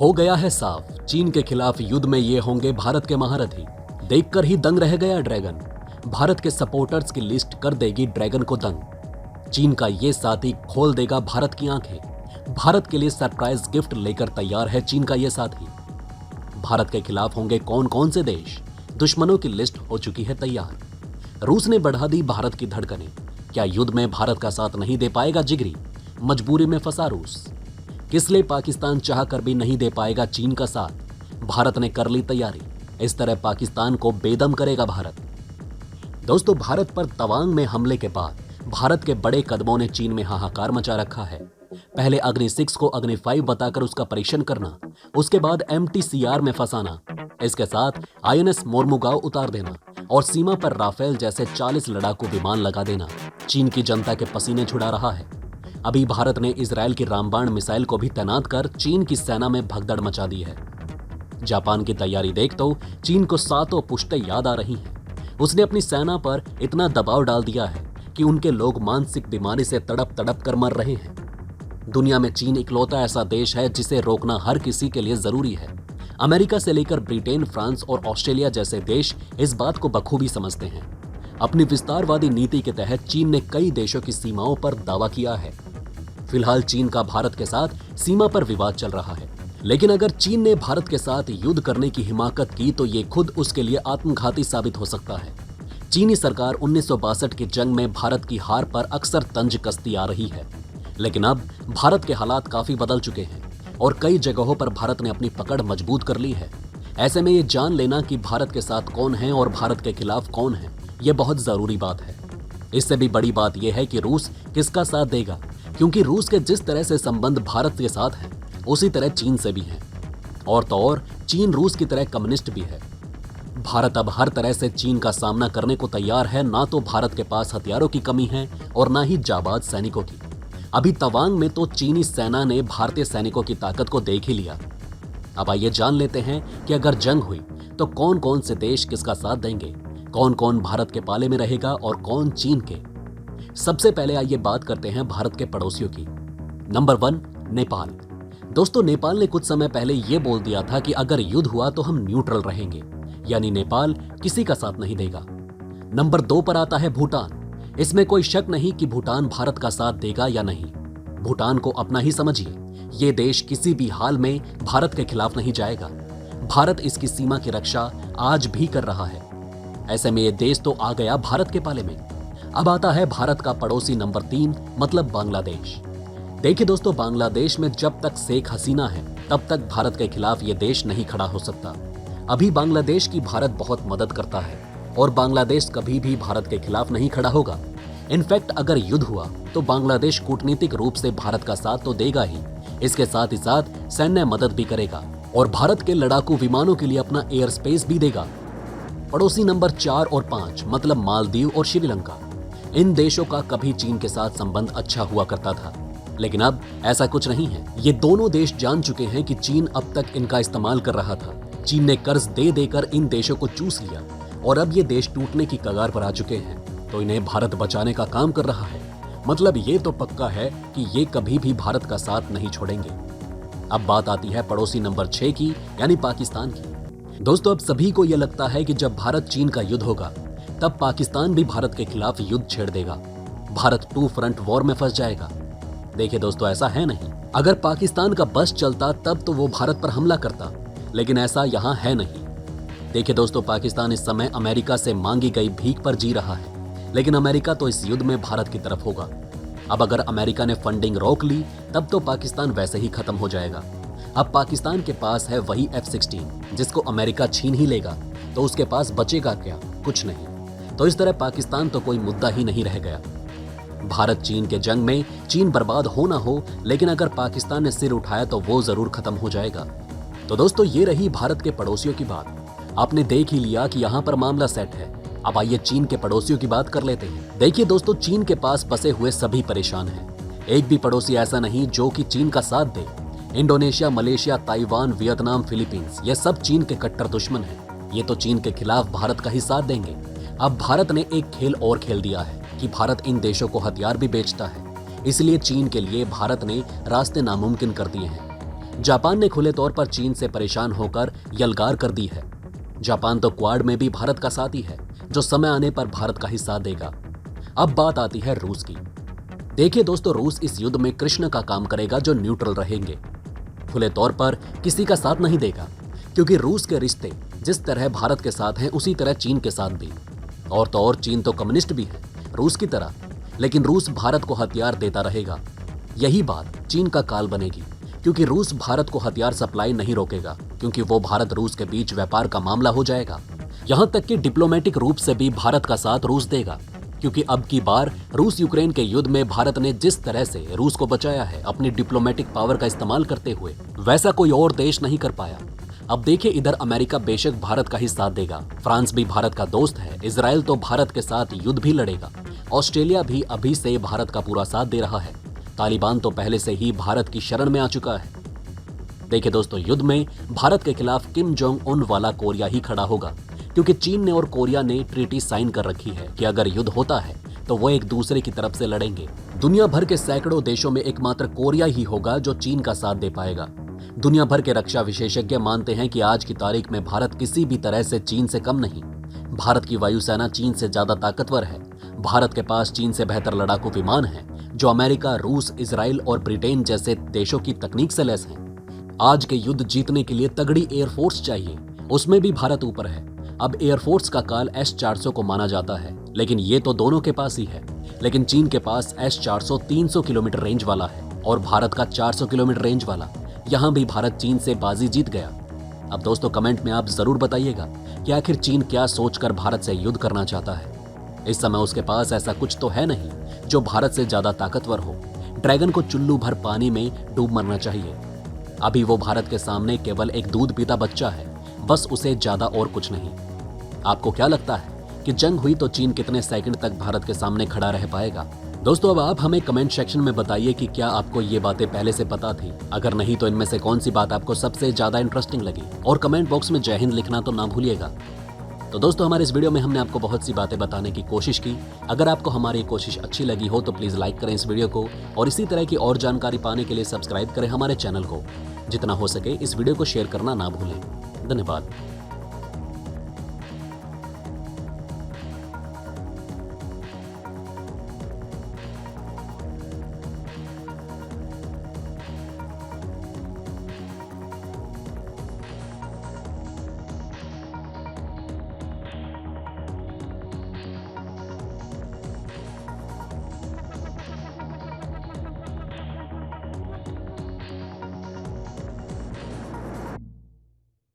हो गया है साफ, चीन के खिलाफ युद्ध में ये होंगे भारत के महारथी। देखकर ही दंग रह गया ड्रैगन। भारत के सपोर्टर्स की लिस्ट कर देगी ड्रैगन को दंग। चीन का ये साथी खोल देगा भारत की आंखें। भारत के लिए सरप्राइज गिफ्ट लेकर तैयार है चीन का ये साथी। भारत के खिलाफ होंगे कौन कौन से देश? दुश्मनों की लिस्ट हो चुकी है तैयार। रूस ने बढ़ा दी भारत की धड़कनें। क्या युद्ध में भारत का साथ नहीं दे पाएगा जिगरी? मजबूरी में फंसा रूस। किस लिए पाकिस्तान चाह कर भी नहीं दे पाएगा चीन का साथ? भारत ने कर ली तैयारी। इस तरह पाकिस्तान को बेदम करेगा भारत। दोस्तों, भारत पर तवांग में हमले के बाद भारत के बड़े कदमों ने चीन में हाहाकार मचा रखा है। पहले अग्नि 6 को अग्नि 5 बताकर उसका परीक्षण करना, उसके बाद MTCR में फंसाना, इसके साथ INS मोरमुगांव उतार देना और सीमा पर राफेल जैसे 40 लड़ाकू विमान लगा देना चीन की जनता के पसीने छुड़ा रहा है। अभी भारत ने इजरायल की रामबाण मिसाइल को भी तैनात कर चीन की सेना में भगदड़ मचा दी है। जापान की तैयारी देख तो चीन को सातों पुश्तें याद आ रही हैं। उसने अपनी सेना पर इतना दबाव डाल दिया है कि उनके लोग मानसिक बीमारी से तड़प तड़प कर मर रहे हैं। दुनिया में चीन इकलौता ऐसा देश है जिसे रोकना हर किसी के लिए जरूरी है। अमेरिका से लेकर ब्रिटेन, फ्रांस और ऑस्ट्रेलिया जैसे देश इस बात को बखूबी समझते हैं। अपनी विस्तारवादी नीति के तहत चीन ने कई देशों की सीमाओं पर दावा किया है। फिलहाल चीन का भारत के साथ सीमा पर विवाद चल रहा है, लेकिन अगर चीन ने भारत के साथ युद्ध करने की हिमाकत की तो ये खुद उसके लिए आत्मघाती साबित हो सकता है। चीनी सरकार 1962 की जंग में भारत की हार पर अक्सर तंज कसती आ रही है, लेकिन अब भारत के हालात काफी बदल चुके हैं और कई जगहों पर भारत ने अपनी पकड़ मजबूत कर ली है। ऐसे में ये जान लेना कि भारत के साथ कौन है और भारत के खिलाफ कौन है, ये बहुत जरूरी बात है। इससे भी बड़ी बात यह है कि रूस किसका साथ देगा, क्योंकि रूस के जिस तरह से संबंध भारत के साथ हैं, उसी तरह चीन से भी हैं। और तो और चीन रूस की तरह कम्युनिस्ट भी है। भारत अब हर तरह से चीन का सामना करने को तैयार है। ना तो भारत के पास हथियारों की कमी है और ना ही जाबाज सैनिकों की। अभी तवांग में तो चीनी सेना ने भारतीय सैनिकों की ताकत को देख ही लिया। अब आइए जान लेते हैं कि अगर जंग हुई तो कौन कौन से देश किसका साथ देंगे, कौन कौन भारत के पाले में रहेगा और कौन चीन के। सबसे पहले आइए बात करते हैं भारत के पड़ोसियों की। नंबर 1, नेपाल। दोस्तों, नेपाल ने कुछ समय पहले यह बोल दिया था कि अगर युद्ध हुआ तो हम न्यूट्रल रहेंगे, यानी नेपाल किसी का साथ नहीं देगा। नंबर 2 पर आता है भूटान। इसमें कोई शक नहीं कि भूटान भारत का साथ देगा या नहीं। भूटान को अपना ही समझिए। ये देश किसी भी हाल में भारत के खिलाफ नहीं जाएगा। भारत इसकी सीमा की रक्षा आज भी कर रहा है। ऐसे में ये देश तो आ गया भारत के पाले में। अब आता है भारत का पड़ोसी नंबर 3, मतलब बांग्लादेश। देखिए दोस्तों, बांग्लादेश में जब तक शेख हसीना है तब तक भारत के खिलाफ ये देश नहीं खड़ा हो सकता। अभी बांग्लादेश की भारत बहुत मदद करता है और बांग्लादेश कभी भी भारत के खिलाफ नहीं खड़ा होगा। इनफैक्ट अगर युद्ध हुआ तो बांग्लादेश कूटनीतिक रूप से भारत का साथ तो देगा ही, इसके साथ ही साथ सैन्य मदद भी करेगा और भारत के लड़ाकू विमानों के लिए अपना एयर स्पेस भी देगा। पड़ोसी नंबर 4 और 5, मतलब मालदीव और श्रीलंका। इन देशों का कभी चीन के साथ संबंध अच्छा हुआ करता था, लेकिन अब ऐसा कुछ नहीं है। ये दोनों देश जान चुके हैं कि चीन अब तक इनका इस्तेमाल कर रहा था। चीन ने कर्ज दे देकर इन देशों को चूस लिया और अब ये देश टूटने की कगार पर आ चुके हैं, तो इन्हें भारत बचाने का काम कर रहा है। मतलब ये तो पक्का है कि ये कभी भी भारत का साथ नहीं छोड़ेंगे। अब बात आती है पड़ोसी नंबर 6 की, यानी पाकिस्तान की। दोस्तों, अब सभी को यह लगता है कि जब भारत चीन का युद्ध होगा तब पाकिस्तान भी भारत के खिलाफ युद्ध छेड़ देगा। भारत 2 फ्रंट वॉर में फंस जाएगा। देखिए दोस्तों, ऐसा है नहीं। अगर पाकिस्तान का बस चलता तब तो वो भारत पर हमला करता, लेकिन ऐसा यहाँ है नहीं। देखिए दोस्तों, पाकिस्तान इस समय अमेरिका से मांगी गई भीख पर जी रहा है, लेकिन अमेरिका तो इस युद्ध में भारत की तरफ होगा। अब अगर अमेरिका ने फंडिंग रोक ली तब तो पाकिस्तान वैसे ही खत्म हो जाएगा। अब पाकिस्तान के पास है वही F-16 जिसको अमेरिका छीन ही लेगा, तो उसके पास बचेगा क्या? कुछ नहीं। तो इस तरह पाकिस्तान तो कोई मुद्दा ही नहीं रह गया। भारत चीन के जंग में चीन बर्बाद हो ना हो, लेकिन अगर पाकिस्तान ने सिर उठाया तो वो जरूर खत्म हो जाएगा। तो दोस्तों, ये रही भारत के पड़ोसियों की बात। आपने देख ही लिया कि यहाँ पर मामला सेट है। अब आइए चीन के पड़ोसियों की बात कर लेते हैं। देखिए दोस्तों, चीन के पास बसे हुए सभी परेशान हैं। एक भी पड़ोसी ऐसा नहीं जो कि चीन का साथ दे। Indonesia, Malaysia, Taiwan, Vietnam, Philippines, ये सब चीन के कट्टर दुश्मन हैं। ये तो चीन के खिलाफ भारत का ही साथ देंगे। अब भारत ने एक खेल और खेल दिया है कि भारत इन देशों को हथियार भी बेचता है, इसलिए चीन के लिए भारत ने रास्ते नामुमकिन कर दिए हैं। जापान ने खुले तौर पर चीन से परेशान होकर यलगार कर दी है। जापान तो क्वाड में भी भारत का साथी है, जो समय आने पर भारत का ही साथ देगा। अब बात आती है रूस की। देखिए दोस्तों, रूस इस युद्ध में कृष्ण का काम करेगा, जो न्यूट्रल रहेंगे। खुले तौर पर किसी का साथ नहीं देगा, क्योंकि रूस के रिश्ते जिस तरह भारत के साथ हैं उसी तरह चीन के साथ भी। और तो और चीन तो कम्युनिस्ट भी है रूस की तरह, लेकिन रूस भारत को हथियार देता रहेगा। यही बात चीन का काल बनेगी, क्योंकि रूस भारत को हथियार सप्लाई नहीं रोकेगा, क्योंकि वो भारत रूस के बीच व्यापार का मामला हो जाएगा। यहां तक कि डिप्लोमेटिक रूप से भी भारत का साथ रूस देगा, क्योंकि अब की बार रूस यूक्रेन के युद्ध में भारत ने जिस तरह से रूस को बचाया है अपनी डिप्लोमेटिक पावर का इस्तेमाल करते हुए, वैसा कोई और देश नहीं कर पाया। अब देखिए, इधर अमेरिका बेशक भारत का ही साथ देगा, फ्रांस भी भारत का दोस्त है, इजराइल तो भारत के साथ युद्ध भी लड़ेगा, ऑस्ट्रेलिया भी अभी से भारत का पूरा साथ दे रहा है, तालिबान तो पहले से ही भारत की शरण में आ चुका है। देखिए दोस्तों, युद्ध में भारत के खिलाफ किम जोंग उन वाला कोरिया ही खड़ा होगा, क्योंकि चीन ने और कोरिया ने ट्रीटी साइन कर रखी है कि अगर युद्ध होता है तो वो एक दूसरे की तरफ से लड़ेंगे। दुनिया भर के सैकड़ों देशों में एकमात्र कोरिया ही होगा जो चीन का साथ दे पाएगा। दुनिया भर के रक्षा विशेषज्ञ मानते हैं कि आज की तारीख में भारत किसी भी तरह से चीन से कम नहीं। भारत की वायुसेना चीन से ज्यादा ताकतवर है। भारत के पास चीन से बेहतर लड़ाकू विमान हैं, जो अमेरिका, रूस, इजराइल और ब्रिटेन जैसे देशों की तकनीक से लैस हैं। आज के युद्ध जीतने के लिए तगड़ी एयरफोर्स चाहिए, उसमें भी भारत ऊपर है। अब एयरफोर्स का काल S-400 को माना जाता है, लेकिन ये तो दोनों के पास ही है। लेकिन चीन के पास S-400 300 किलोमीटर रेंज वाला है और भारत का 400 किलोमीटर रेंज वाला। यहाँ भी भारत चीन से बाजी जीत गया। अब दोस्तों, कमेंट में आप जरूर बताइएगा कि आखिर चीन क्या सोचकर भारत से युद्ध करना चाहता है। इस समय उसके पास ऐसा कुछ तो है नहीं जो भारत से ज्यादा ताकतवर हो। ड्रैगन को चुल्लू भर पानी में डूब मरना चाहिए। अभी वो भारत के सामने केवल एक दूध पीता बच्चा है, बस उसे ज्यादा और कुछ नहीं। आपको क्या लगता है कि जंग हुई तो चीन कितने सेकंड तक भारत के सामने खड़ा रह पाएगा? दोस्तों, अब आप हमें कमेंट सेक्शन में बताइए कि क्या आपको ये बातें पहले से पता थी। अगर नहीं तो इनमें से कौन सी बात आपको सबसे ज्यादा इंटरेस्टिंग लगी, और कमेंट बॉक्स में जय हिंद लिखना तो ना भूलिएगा। तो दोस्तों, हमारे इस वीडियो में हमने आपको बहुत सी बातें बताने की कोशिश की। अगर आपको हमारी कोशिश अच्छी लगी हो तो प्लीज लाइक करें इस वीडियो को, और इसी तरह की और जानकारी पाने के लिए सब्सक्राइब करें हमारे चैनल को। जितना हो सके इस वीडियो को शेयर करना ना भूलें। धन्यवाद।